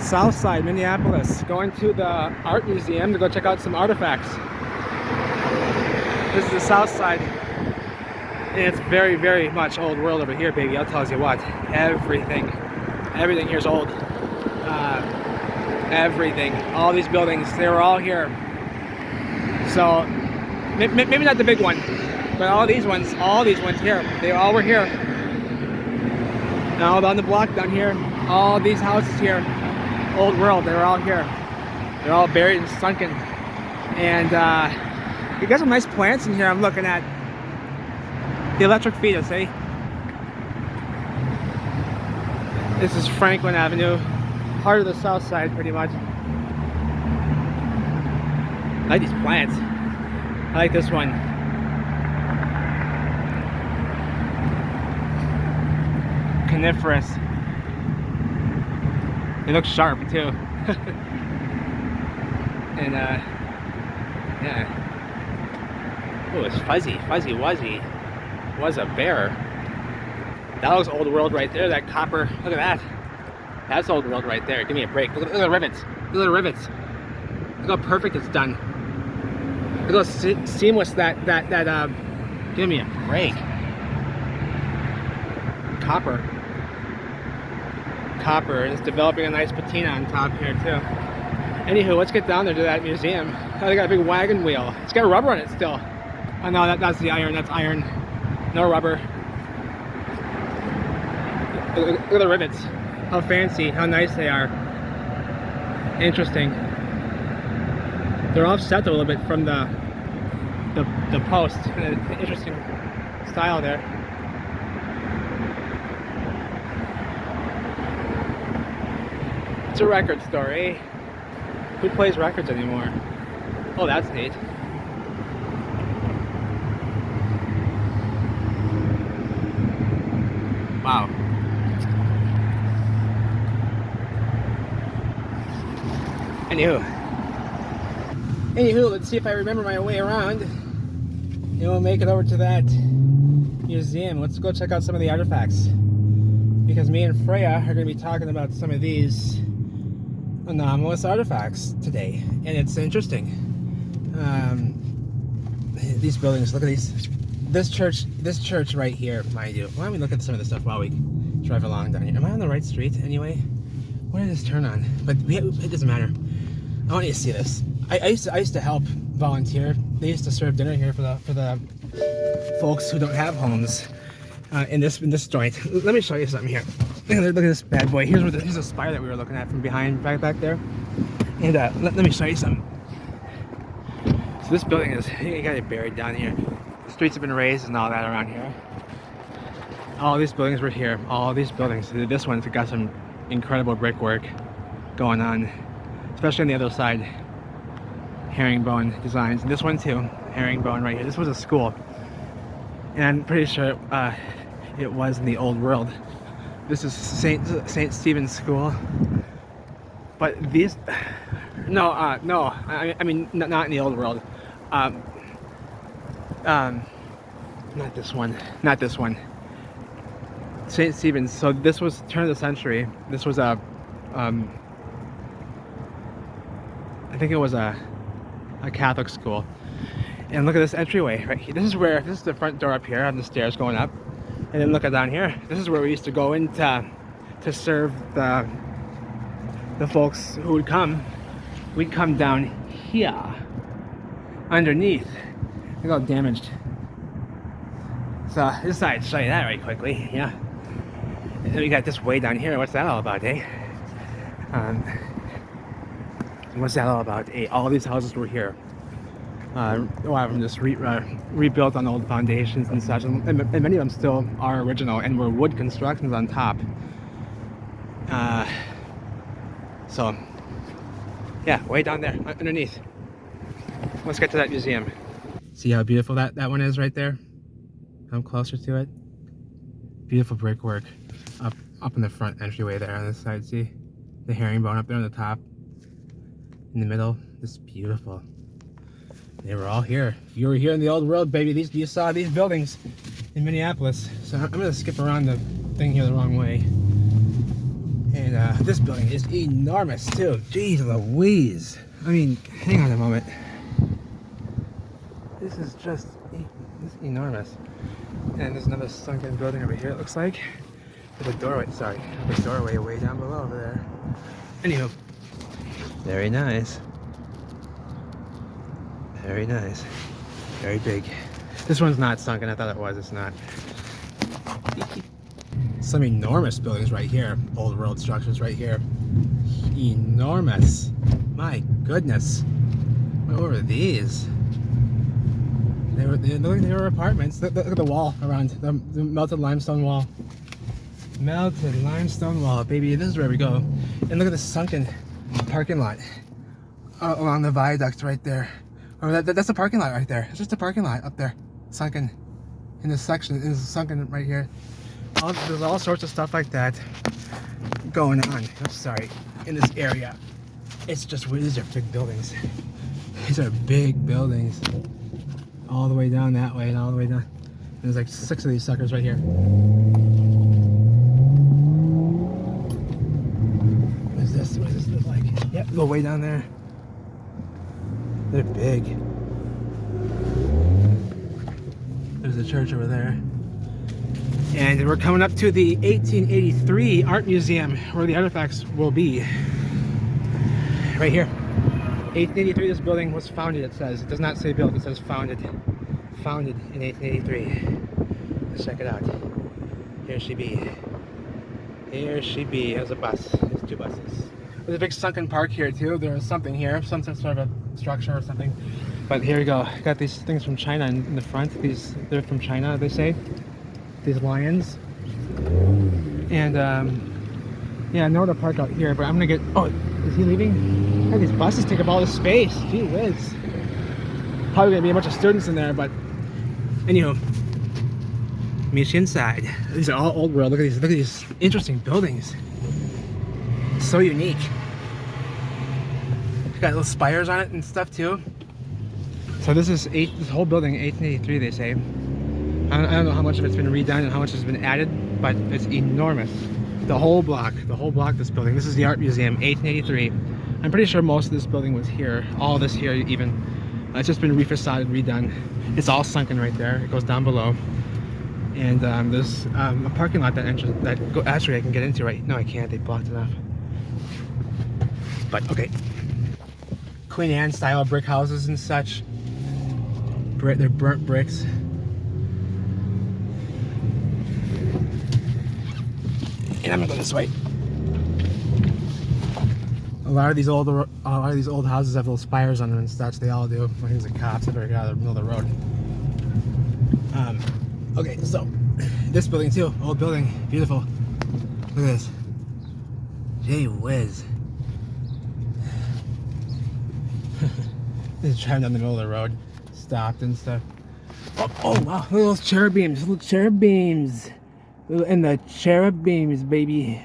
South side, Minneapolis. Going to the art museum to go check out some artifacts. This is the south side. And it's very, very much old world over here, baby. I'll tell you what. Everything here is old. Everything. All these buildings, they were all here. So, maybe not the big one, but all these ones here, they all were here. Now on the block down here, all these houses here, old world, they were all here. They're all buried and sunken. And you got some nice plants in here. I'm looking at the electric fetus, eh? This is Franklin Avenue, heart of the south side pretty much. I like these plants. I like this one. Coniferous. They look sharp too. And yeah. Oh, it's fuzzy, wuzzy. Was a bear. That was old world right there. That copper. Look at that. That's old world right there. Give me a break. Look at the rivets. Look at the rivets. Look how perfect it's done. Look how seamless that. Give me a break. Copper. It's developing a nice patina on top here too. Anywho, let's get down there to that museum. Oh, they got a big wagon wheel. It's got rubber on it still. Oh no, that's the iron. That's iron. No rubber. Look at the rivets. How fancy, how nice they are. Interesting. They're offset a little bit from the post. Interesting style there. It's a record store, eh? Who plays records anymore? Oh, that's neat. Wow. Anywho, let's see if I remember my way around. And we'll make it over to that museum. Let's go check out some of the artifacts. Because me and Freya are going to be talking about some of these anomalous artifacts today. And it's interesting. These buildings, look at these. This church right here, mind you. Why don't we look at some of the stuff while we drive along down here? Am I on the right street anyway? What did this turn on? But it doesn't matter. I want you to see this. I used to help volunteer. They used to serve dinner here for the folks who don't have homes in this joint. Let me show you something here. Look at this bad boy. Here's a spire that we were looking at from behind, back there. And let me show you something. So this building is, you got it buried down here. The streets have been raised and all that around here. All these buildings were here. All these buildings. This one's got some incredible brickwork going on, especially on the other side. Herringbone designs. And this one too, herringbone right here. This was a school, and I'm pretty sure it was in the old world. This is St. Stephen's School. But these, no, I mean not in the old world. Not this one. St. Stephen's. So this was turn of the century. This was a, I think it was a Catholic school. And look at this entryway right here. This is the front door up here on the stairs going up. And then look at down here. This is where we used to go in to serve the folks who would come. We'd come down here underneath. Look how damaged. So this side, show you that right quickly. Yeah. And then we got this way down here. What's that all about, eh? What's that all about? Eh? All these houses were here. A lot of them just rebuilt on old foundations and such, and many of them still are original and were wood constructions on top. So, yeah, way down there, underneath. Let's get to that museum. See how beautiful that one is right there? Come closer to it. Beautiful brickwork up in the front entryway there on this side. See the herringbone up there on the top. In the middle, this beautiful. They were all here. You were here in the old world, baby. You saw these buildings in Minneapolis. So I'm gonna skip around the thing here the wrong way. And And this building is enormous too. Jeez Louise. I mean, hang on a moment. This is just enormous. And there's another sunken building over here, it looks like. With a doorway, sorry, with a doorway way down below over there. Anywho, very nice. Very nice. Very big. This one's not sunken, I thought it was, it's not. Some enormous buildings right here. Old world structures right here. Enormous. My goodness. What were these? They were apartments. Look at the wall around. The melted limestone wall. Melted limestone wall, baby. This is where we go. And look at the sunken parking lot along the viaduct right there. Or that's the parking lot right there. It's just a parking lot up there. Sunken in this section. It's sunken right here. There's all sorts of stuff like that going on. I'm sorry. In this area. It's just, these are big buildings. These are big buildings. All the way down that way and all the way down. There's like 6 of these suckers right here. What is this? What does this look like? Yep, go way down there. They're big. There's a church over there. And we're coming up to the 1883 Art Museum where the artifacts will be. Right here. 1883, this building was founded, it says. It does not say built, it says founded. Founded in 1883. Let's check it out. Here she be. Here she be. There's a bus. There's 2 buses. There's a big sunken park here too. There's something here, some sort of a structure or something. But here we go. Got these things from China in the front. They're from China, they say. These lions. And yeah, nowhere to park out here, but I'm gonna get. Oh, is he leaving? Hey, these buses take up all this space. Gee whiz. Probably gonna be a bunch of students in there, but anywho, meet you inside. These are all old world. Look at these interesting buildings. So unique. Got little spires on it and stuff too. So this whole building, 1883, they say. I don't know how much of it's been redone and how much has been added, but it's enormous. The whole block, this building. This is the Art Museum, 1883. I'm pretty sure most of this building was here. All of this here even. It's just been refacaded, redone. It's all sunken right there. It goes down below. And there's a parking lot actually I can get into right. No, I can't. They blocked it off. But okay. Queen Anne style brick houses and such. They're burnt bricks. And I'm gonna go this way. A lot of these old houses have little spires on them and such. They all do. I think the cops. I better get out of the middle of the road. Okay, so this building too, old building, beautiful. Look at this. Gee whiz. Just driving down the middle of the road, stopped and stuff. Oh wow, little cherubims, and the cherubims, baby.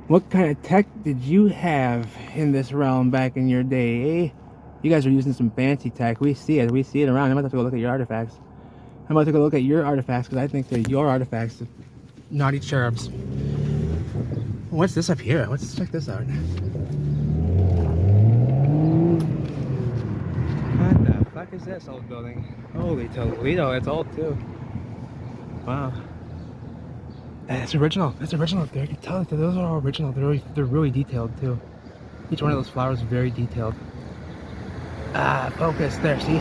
What kind of tech did you have in this realm back in your day, eh? You guys are using some fancy tech. We see it around. I'm about to have to go look at your artifacts. I'm about to go look at your artifacts because I think they're your artifacts. Naughty cherubs. What's this up here? Let's check this out. What the fuck is this old building? Holy Toledo, it's old too. Wow. That's original. That's original. There, you can tell that those are all original. They're really detailed too. Each one of those flowers is very detailed. Focus there. See,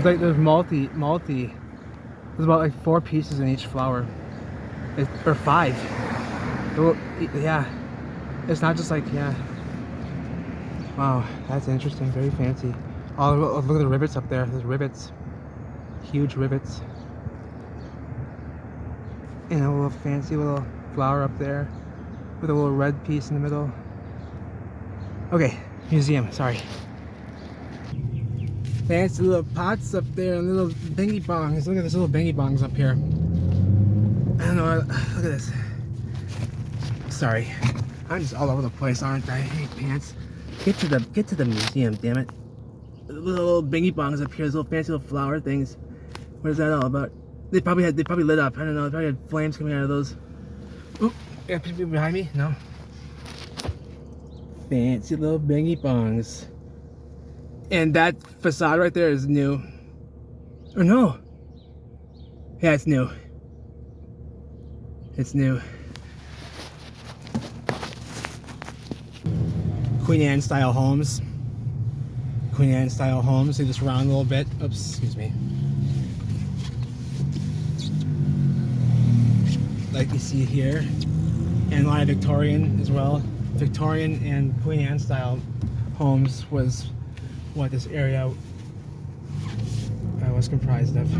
there's multi. There's about like 4 pieces in each flower, or 5. Yeah, it's not just like Wow, that's interesting. Very fancy. Oh, look at the rivets up there. There's rivets, huge rivets. And a little fancy little flower up there with a little red piece in the middle. Okay, museum, sorry. Fancy little pots up there and little bingy bongs. Look at this little bingy bongs up here. I don't know, look at this. Sorry, I'm just all over the place, aren't I? Hey, pants. Get to the museum, damn it. Little bingy bongs up here, those little fancy little flower things. What is that all about? They probably lit up. I don't know. They probably had flames coming out of those. Oh, yeah, people behind me? No. Fancy little bingy bongs. And that facade right there is new. Or no. Yeah, it's new. It's new. Queen Anne style homes. Queen Anne style homes. See this round a little bit. Oops, excuse me. Like you see here. And a lot of Victorian as well. Victorian and Queen Anne style homes was what this area was comprised of.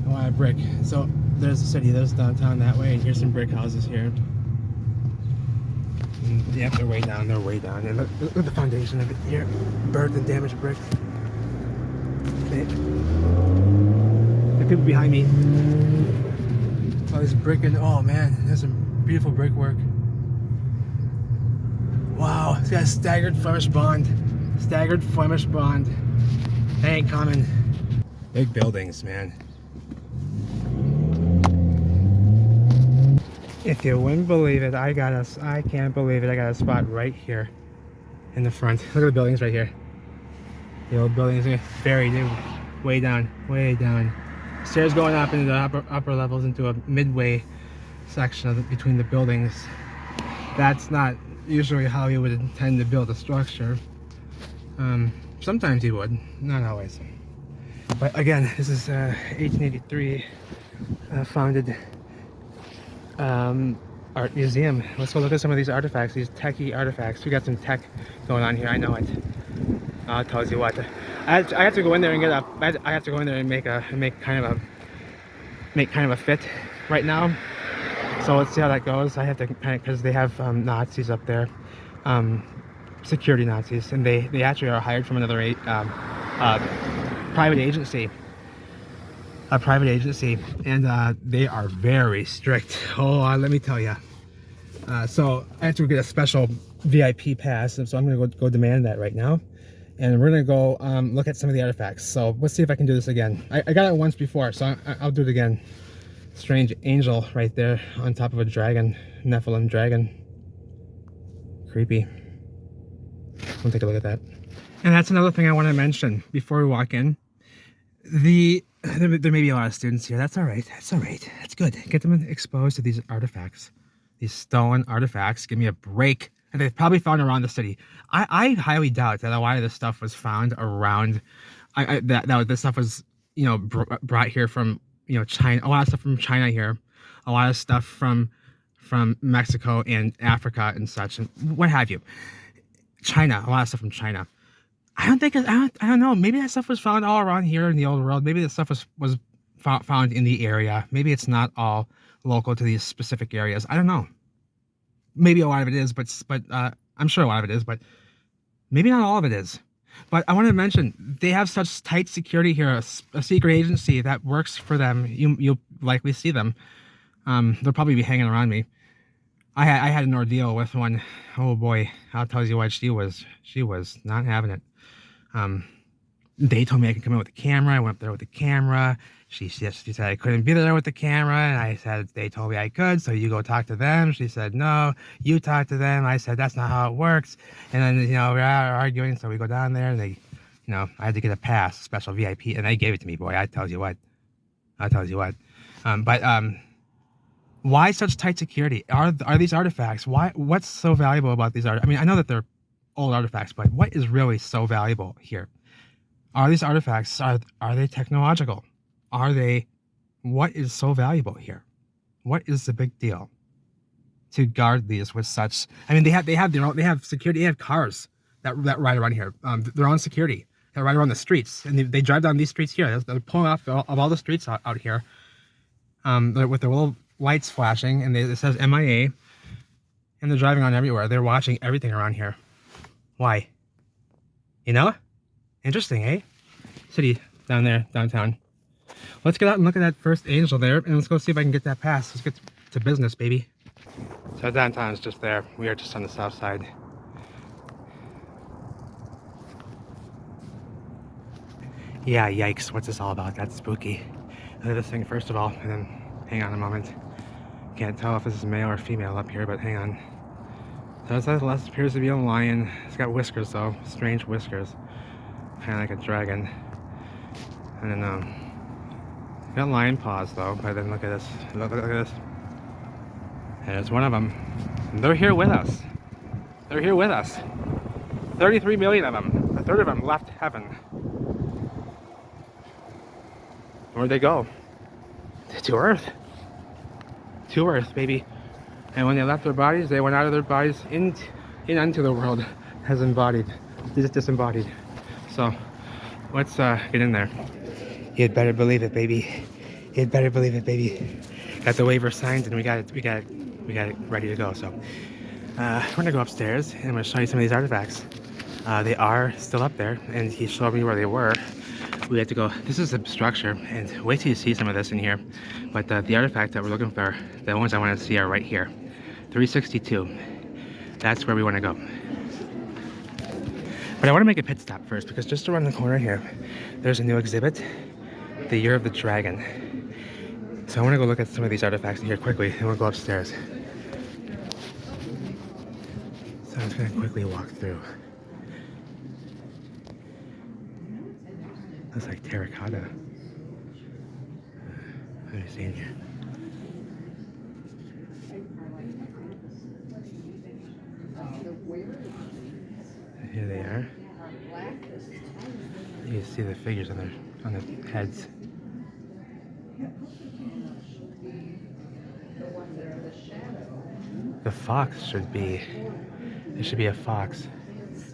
A lot of brick. So there's the city, there's downtown that way, and here's some brick houses here. And yep, they're way down, And look at the foundation of it here. Burnt and damaged brick. Okay. The people behind me. All this brick and oh man, there's some beautiful brickwork. Wow, it's got a staggered Flemish bond. Staggered Flemish bond. That ain't common. Big buildings, man. If you wouldn't believe it, I can't believe it, I got a spot right here in the front. Look at the buildings right here. The old buildings are buried way down, way down. Stairs going up into the upper levels into a midway section of between the buildings. That's not usually how you would intend to build a structure. Sometimes you would, not always. But again, this is 1883 founded art museum. Let's go look at some of these artifacts, these techie artifacts. We got some tech going on here, I know it. I'll tell you what. I have to go in there and get a. I have to go in there and make kind of a fit right now. So let's see how that goes. I have to because they have Nazis up there, security Nazis, and they actually are hired from another private agency. A private agency, and they are very strict. Oh, let me tell you. So I have to get a special VIP pass, and so I'm gonna go demand that right now. And we're gonna go look at some of the artifacts. So let's see if I can do this again. I got it once before, so I'll do it again. Strange angel right there on top of a dragon, Nephilim dragon. Creepy. We'll take a look at that. And that's another thing I want to mention before we walk in. There may be a lot of students here. That's all right. That's all right. That's good. Get them exposed to these artifacts, these stolen artifacts. Give me a break. And they've probably found around the city. I highly doubt that a lot of this stuff was found around. This stuff was, you know, brought here from, you know, China. A lot of stuff from China here. A lot of stuff from Mexico and Africa and such, and what have you. China. A lot of stuff from China. I don't know. Maybe that stuff was found all around here in the old world. Maybe that stuff was found in the area. Maybe it's not all local to these specific areas. I don't know. Maybe a lot of it is, but I'm sure a lot of it is, but maybe not all of it is. But I want to mention, they have such tight security here, a secret agency that works for them. You'll likely see them. They'll probably be hanging around me. I had an ordeal with one. Oh boy, I'll tell you what, she was not having it. They told me I could come in with the camera. I went up there with the camera. She said I couldn't be there with the camera, and I said they told me I could, so you go talk to them. She said no, you talk to them. I said that's not how it works. And then, you know, we're arguing, so we go down there, and they, you know, I had to get a pass, special VIP, and they gave it to me, boy. I tell you what. Why such tight security? Are these artifacts? What's so valuable about these artifacts? I mean, I know that they're old artifacts, but what is really so valuable here? Are these artifacts, are they technological? What is so valuable here? What is the big deal to guard these with such? I mean, they have security. They have cars that ride around here. Their own security. They ride around the streets, and they drive down these streets here. They're pulling off of all the streets out here, with their little lights flashing, and it says MIA, and they're driving on everywhere. They're watching everything around here. Why? You know? Interesting, eh? City down there, downtown. Let's get out and look at that first angel there, and let's go see if I can get that pass. Let's get to business, baby. So downtown is just there. We are just on the south side. Yeah, yikes. What's this all about? That's spooky. Look at this thing first of all, and then hang on a moment. Can't tell if this is male or female up here, but hang on. So this appears to be a lion. It's got whiskers though, strange whiskers, kind of like a dragon. And then got lion paws though. But then look at this. Look at this. And there's one of them. And they're here with us. They're here with us. 33 million of them. A third of them left heaven. Where'd they go? To Earth. To Earth, baby. And when they left their bodies, they went out of their bodies in unto the world as embodied, disembodied. So let's get in there. You'd better believe it, baby. You'd better believe it, baby. Got the waiver signed, and we got it ready to go. So we're gonna go upstairs, and I'm gonna show you some of these artifacts. They are still up there, and he showed me where they were. We had to go. This is a structure, and wait till you see some of this in here. But the artifact that we're looking for, the ones I want to see, are right here. 362. That's where we want to go. But I want to make a pit stop first, because just around the corner here, there's a new exhibit, the Year of the Dragon. So I want to go look at some of these artifacts in here quickly, and we'll go upstairs. So I'm just going to quickly walk through. Looks like terracotta. What are you seeing here? Here they are. You can see the figures on their heads. The fox should be. It should be a fox.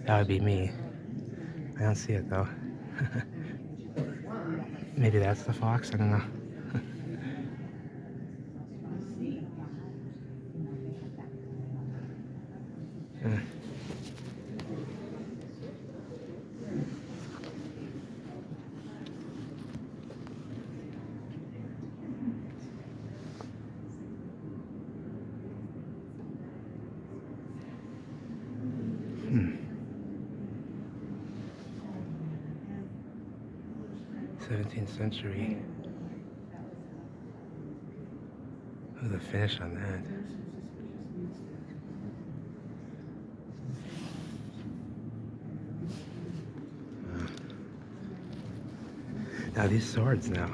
That would be me. I don't see it though. Maybe that's the fox. I don't know. Hmm. 17th century. Oh, the finish on that. Now these swords now.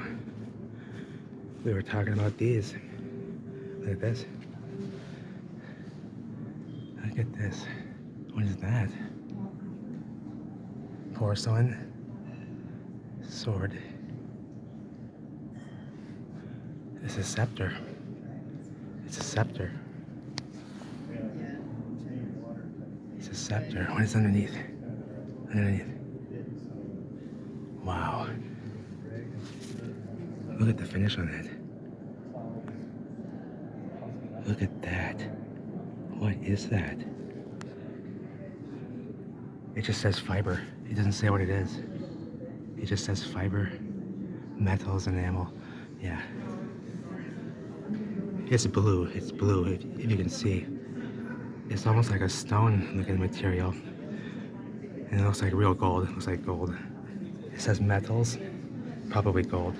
We were talking about these. Look at this. Look at this. What is that? Porcelain sword. It's a scepter. It's a scepter. It's a scepter. What is underneath? Underneath. Wow. Look at the finish on it. Look at that. What is that? It just says fiber. It doesn't say what it is. It just says fiber, metals, enamel. Yeah. It's blue. It's blue, if you can see. It's almost like a stone-looking material. And it looks like real gold. It looks like gold. It says metals, probably gold.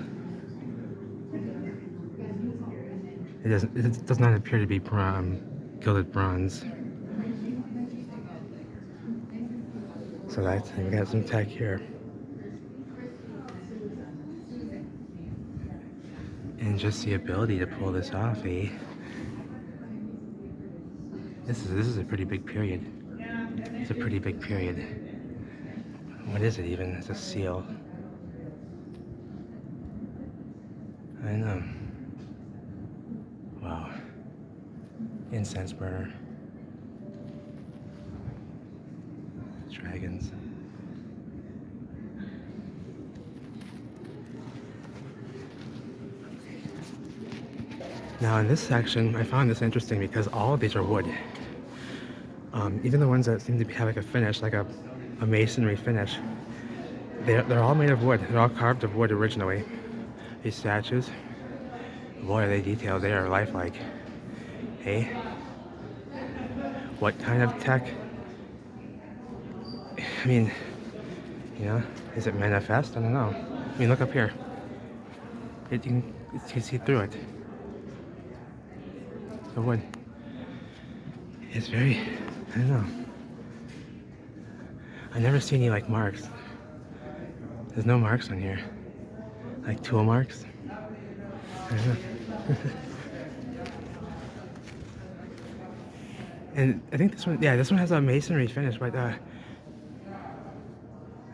It does not appear to be gilded bronze. So we got some tech here. And just the ability to pull this off, eh? This is a pretty big period. It's a pretty big period. What is it even? It's a seal. I know. Wow. Incense burner. Dragons. Now in this section, I found this interesting because all of these are wood. Even the ones that seem to have like a finish, like a masonry finish, they're all made of wood. They're all carved of wood originally. These statues, boy, are they detailed. They are lifelike. Hey, what kind of tech? I mean, you know, is it manifest? I don't know. I mean, look up here. You can see through it. The wood. It's very, don't know. I never see any like marks. There's no marks on here. Like tool marks. I don't know. And I think this one, yeah, this one has a masonry finish, but I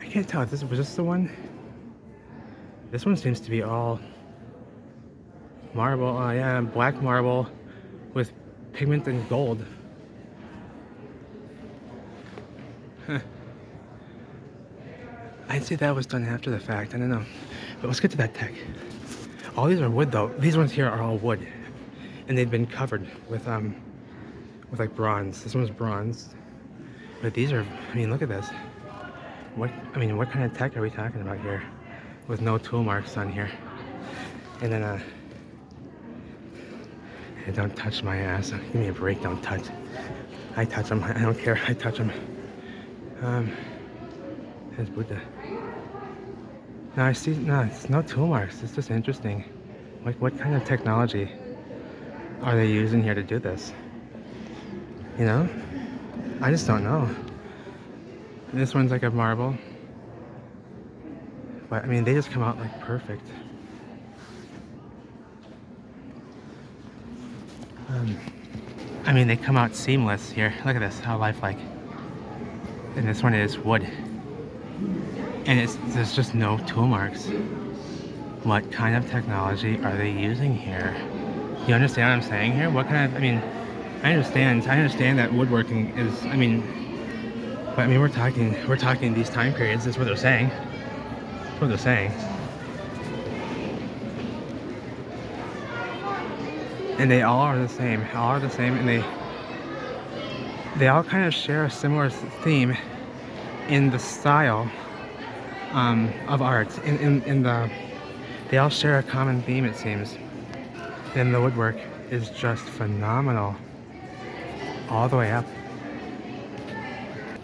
can't tell if this was just the one. This one seems to be all marble. Yeah, black marble with pigment and gold. Huh. I'd say that was done after the fact. I don't know. But let's get to that tech. All these are wood though. These ones here are all wood, and they've been covered with like bronze. This one's bronze, but these are. I mean, look at this. What kind of tech are we talking about here? With no tool marks on here, and then hey, don't touch my ass. Give me a break. Don't touch. I touch them. I don't care. I touch them. There's Buddha. No, I see. No, it's no tool marks. It's just interesting. Like, what kind of technology are they using here to do this? You know? I just don't know. This one's like a marble. But, I mean, they just come out like perfect. I mean, they come out seamless here. Look at this, how lifelike. And this one is wood. And there's just no tool marks. What kind of technology are they using here? You understand what I'm saying here? What kind of, I mean, I understand that woodworking is, I mean, but I mean, we're talking these time periods. That's what they're saying. That's what they're saying. And they all are the same. And they all kind of share a similar theme in the style of art. They all share a common theme, it seems. And the woodwork is just phenomenal, all the way up.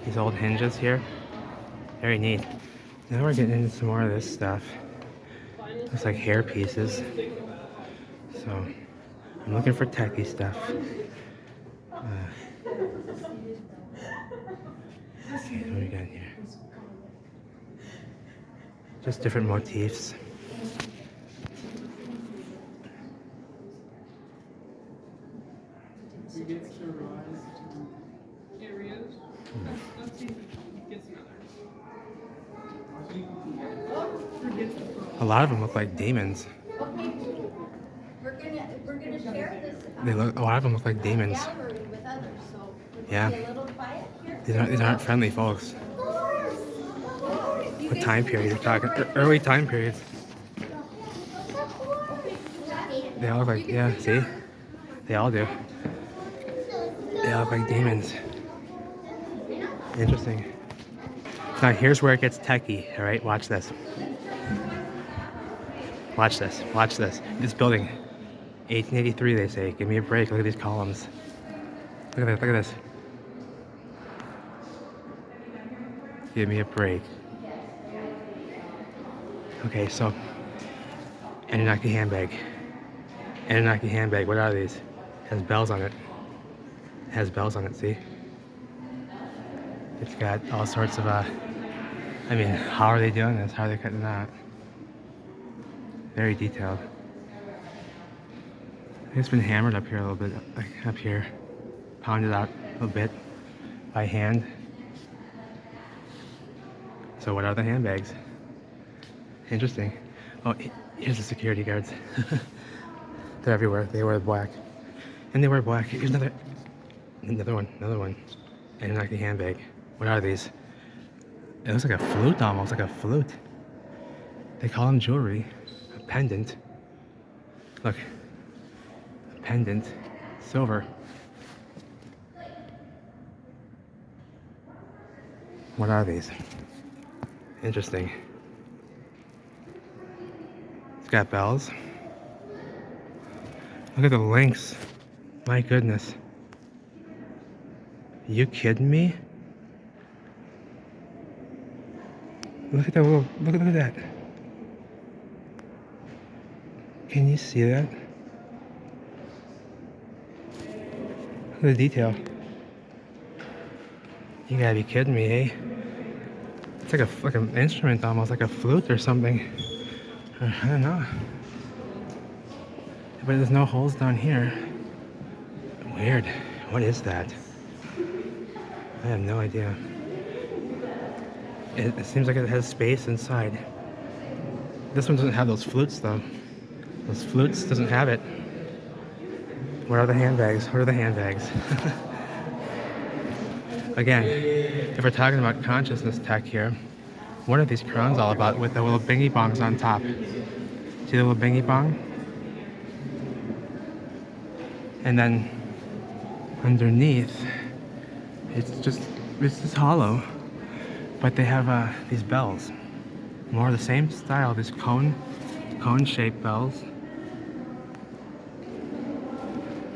These old hinges here, very neat. Now we're getting into some more of this stuff. Looks like hair pieces. So I'm looking for techie stuff. Let's see what we got here. Just different motifs. A lot of them look like demons. We're gonna share this. A lot of them look like demons. With others, so Yeah. be a little quiet here. These aren't friendly folks. What time period you're talking? Early time periods. They all look like, yeah, see? They all do. They all look like demons. Interesting. Now here's where it gets techie, alright? Watch this. Watch this. Watch this. This building. 1883 they say. Give me a break. Look at these columns. Look at this. Look at this. Give me a break. Okay, so Anunnaki handbag. Anunnaki handbag. What are these? Has bells on it. Has bells on it, see? It's got all sorts of I mean, how are they doing this? How are they cutting it out? Very detailed. It's been hammered up here a little bit, like up here. Pounded out a little bit by hand. So what are the handbags? Interesting. Oh, here's the security guards. They're everywhere. They wear black. And they wear black. Here's another one. Anunnaki handbag. What are these? It looks like a flute almost, like a flute. They call them jewelry. A pendant. Look. A pendant. Silver. What are these? Interesting. It's got bells. Look at the links. My goodness. You kidding me? Look at look at that. Can you see that? Look at the detail. You gotta be kidding me, eh? It's like an instrument almost, like a flute or something. I don't know. But there's no holes down here. Weird. What is that? I have no idea. It seems like it has space inside. This one doesn't have those flutes though. Those flutes doesn't have it. Where are the handbags? Where are the handbags? Again, if we're talking about consciousness tech here, what are these crowns all about with the little bingy bongs on top? See the little bingy bong? And then underneath, it's just hollow, but they have these bells. More of the same style, these cone-shaped bells.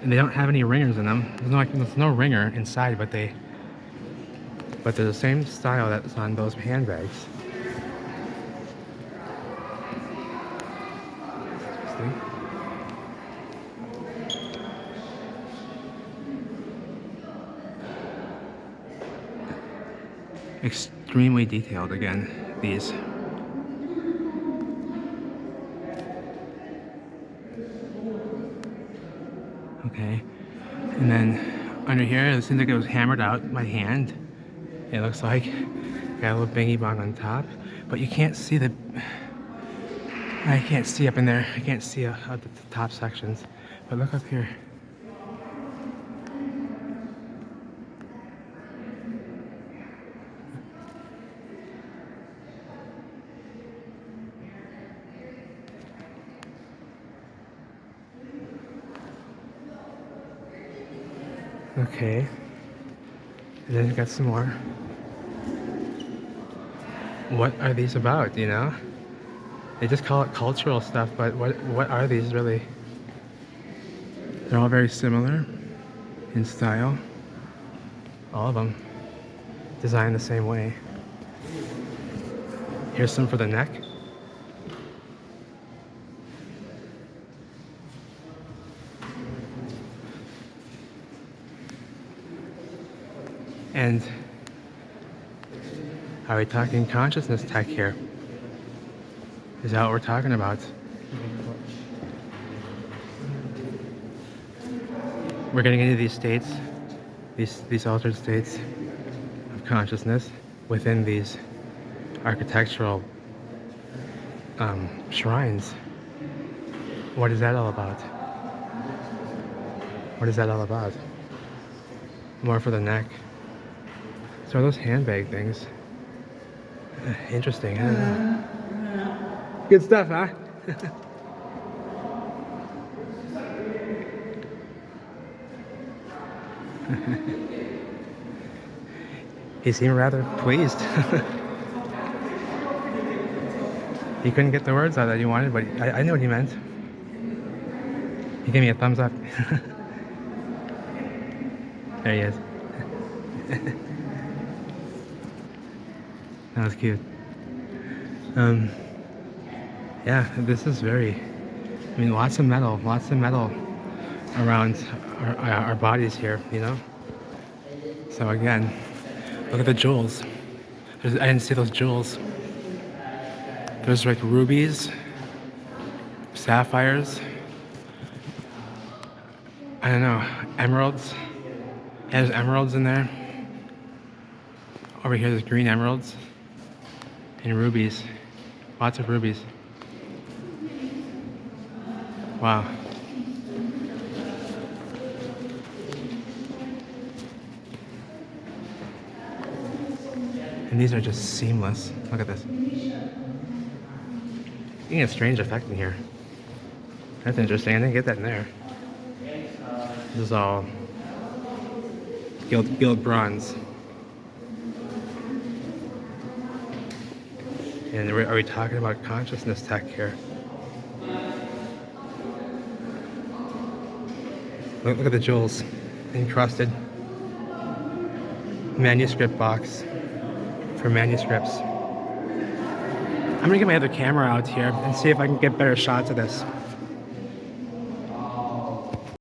And they don't have any ringers in them. There's no ringer inside, but they're the same style that's on those handbags. Interesting. Extremely detailed again, these. Okay, and then under here, it seems like it was hammered out by hand. It looks like got a little bingy bong on top, but you can't see I can't see up in there. I can't see out the top sections. But look up here. Okay. And then you got some more. What are these about, you know? They just call it cultural stuff, but what are these really? They're all very similar in style. All of them designed the same way. Here's some for the neck. And are we talking consciousness tech here? Is that what we're talking about? We're getting into these states, these altered states of consciousness within these architectural shrines. What is that all about? What is that all about? More for the neck. So are those handbag things? Interesting, huh? Good stuff, huh? He seemed rather pleased. He couldn't get the words out that he wanted, but I knew what he meant. He gave me a thumbs up. There he is. That was cute. Yeah, this is lots of metal around our bodies here, you know? So again, look at the jewels. I didn't see those jewels. There's like rubies, sapphires, I don't know, emeralds. Yeah, there's emeralds in there. Over here there's green emeralds and rubies. Lots of rubies. Wow. And these are just seamless. Look at this. You get a strange effect in here. That's interesting. I didn't get that in there. This is all gilt bronze. And are we talking about consciousness tech here? Look at the jewels. Encrusted. Manuscript box for manuscripts. I'm gonna get my other camera out here and see if I can get better shots of this.